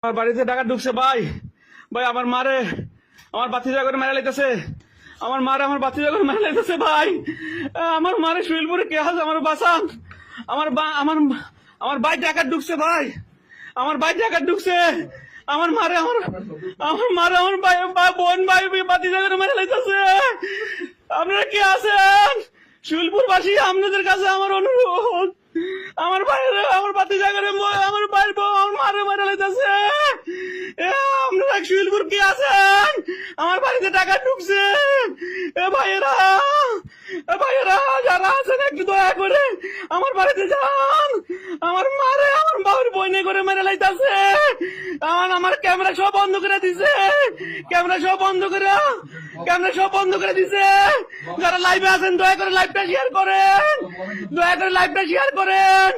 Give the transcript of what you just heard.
আমার বাড়িতে টাকা ঢুকছে ভাই। ভাই আমার মারে আমার বাতিজা করে মেরে লাইতেছে। আমার মারে আমার বাতিজা করে মেরে লাইতেছে ভাই। আমার মারে শুইলপুরে কে আছে? আমার বাসান। আমার আমার আমার ভাই টাকা ঢুকছে ভাই। আমার ভাই টাকা ঢুকছে। আমার মারে আমার মারে আমার ভাই বোন ভাই বাতিজা করে মেরে লাইতেছে। আপনারা কে আছেন? শুইলপুরবাসী আপনাদের কাছে আমার অনুরোধ, আমার ভাইয়ের আমার বাতিজা করে আমার ভাই আমার মারে মেরে লাইতেছে। আপনারা শুইলপুর কি আছেন? আমার বাড়িতে টাকা ঢুকছে। ভাইয়েরা যারা আছেন একটু দয়া করে আমার বাড়িতে যান। আমার মারে আমার বাবার বইনে করে মেরে লাইতেছে। আমার ক্যামেরা সব বন্ধ করে দিছে। ক্যামেরা সব বন্ধ করে দিছে। যারা লাইভে আছেন দয়া করে লাইভটা শেয়ার করেন। দয়া করে লাইভটা শেয়ার করেন।